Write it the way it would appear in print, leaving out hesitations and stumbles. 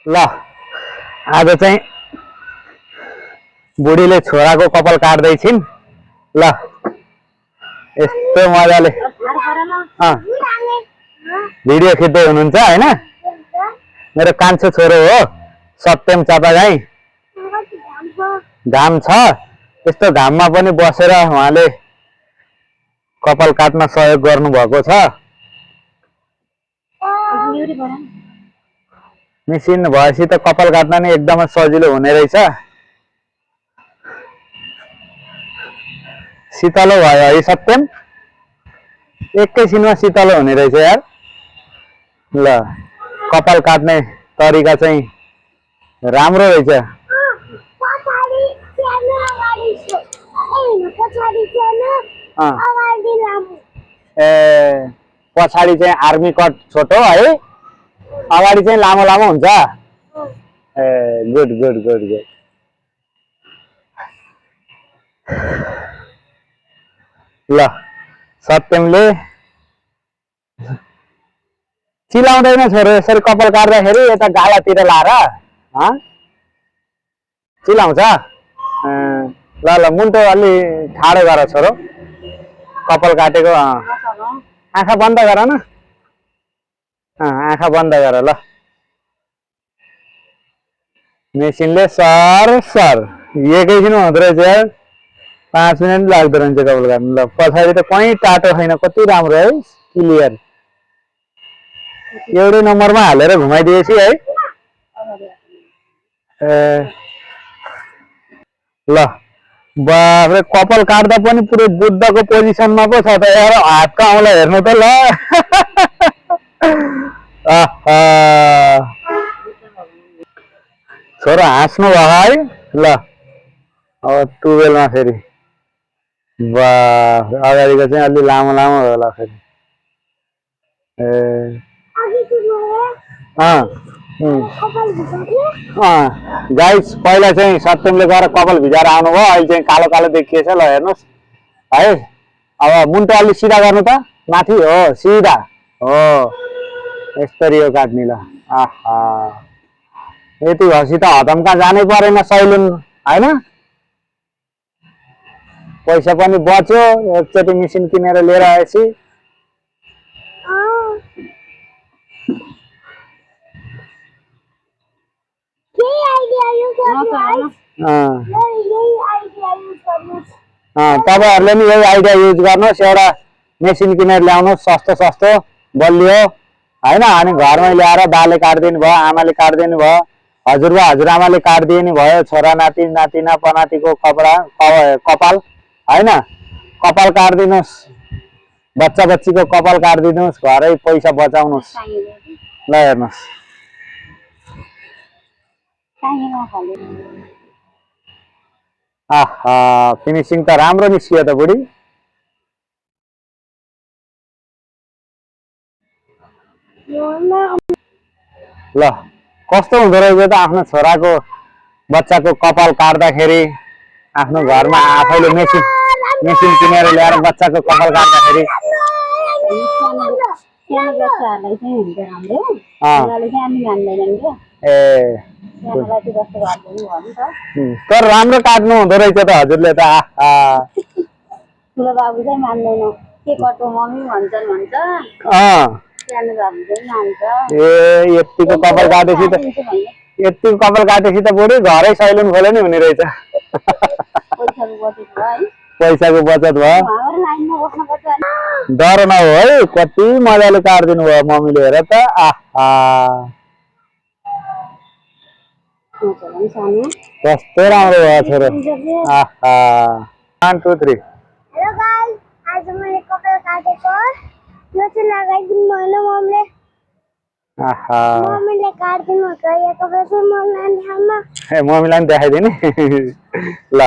ल आज चाहिँ बुढीले छोराको कपाल काट्दै छिन्। ल यस्तो मजाले भिडियो खिच्दै हुनुहुन्छ हैन। मेरो कान्छो छोरो हो सत्यम चापागाई। घाम छ, यस्तो घाममा पनि बसेर उहाँले कपाल काट्न सहयोग गर्नु भएको छ। मेसिन भएपछि त कपाल काट्न नि एकदमै सजिलो हुने रहेछ। शीतलो भयो है सत्यम, एकैछिनमा शीतलो हुने रहेछ यार। ल कपाल काट्ने तरिका चाहिँ राम्रो रहेछ। ए पछाडि चाहिँ आर्मी कट छोटो है, अगाडि चाहिँ लामो लामो हुन्छ। A good good good good. ल सत्यमले चिलाउँदैन छोरो यसरी कपाल काट्दाखेरि यता गालातिर लाएर चिलाउँछ। ल ल मुन्टो अलि ठाडो गर छोरो, कपाल काटेको आँखा बन्द गर न, आँखा बन्द गर। ल मेसिनले सर सर एकैछिन हुँदो रहेछ यार, 5 मिनट लाग्दो रहेछ कपाल काट्नु। ल पछाडि त कहीँ टाटो छैन, कति राम्रो है, क्लियर। एउटै नम्बरमा हालेर घुमाइदिएपछि है। ल बाफ्रे कपाल काट्दा पनि पुरै बुद्धको पोजिसनमा पो छ त यार, हातको औँला हेर्नु त। ल छोरो हाँस्नु भयो है। ल अब टुवेलमा फेरि बा अगाडिको चाहिँ अलि लामो लामो होला फेरि। गाइस पहिला चाहिँ सत्यमले गएर कपाल भिजाएर आउनुभयो, अहिले चाहिँ कालो कालो देखिएछ। ल हेर्नुहोस् है, अब मुन्टो अलि सिधा गर्नु त, माथि हो सिधा हो, यसरी हो काट्ने। ल आहा यति भएपछि त हदमका जानै परेन सैलुन होइन, पैसा पनि बच्यो एकचोटि मेसिन किनेर लिएर आएपछि। तपाईहरुले नि यही आइडिया युज गर्नुहोस्, एउटा मेसिन किनेर ल्याउनुहोस् सस्तो सस्तो बलियो हैन, अनि घरमै ल्याएर बाले काट्दिनु भयो, आमाले काट्दिनु भयो, हजुरबा हजुरआमाले काट्दिनु भयो, छोरा नाति नातिना पनातिको कपाल हैन, कपाल काट्दिनुस्, बच्चा बच्चीको कपाल काट्दिनुस्, घरै पैसा बचाउनुस्। ल हेर्नुस् आहा फिनिसिङ त राम्रो निस्कियो त बुढी। ल कस्तो हुँदो रहेछ त आफ्नो छोराको बच्चाको कपाल काट्दाखेरि, आफ्नो घरमा आफैले मेसिन किनेर ल्याएर बच्चाको कपाल काट्दाखेरि। तर राम्रो काट्नु हुँदो रहेछ त हजुरले त। ठुलो बाबु चाहिँ मान्दैन, के कटो मम्मी भन्छन् भन्छ। सानो बाबु चाहिँ मान्छ। ए यतिको कपाल काटेपछि त बुढी घरै सैलुन खोले नि हुने रहेछ। पैसाको बचत भयो, डर नहो है, कति मजाले काटिदिनु भयो मम्मीले, हेर त। आहा कस्तो राम्रो भयो छोरो। आहा 1 2 3। हेलो गाइस, आज मैले कपाल काटेको, यो चाहिँ लगाइदिनु भएन मम्मीले। आहा मम्मीले काटिदिनु भएको यो कपाल चाहिँ मम्मीलाई देखाउन। ए मम्मीलाई नि देखाइदिने। ल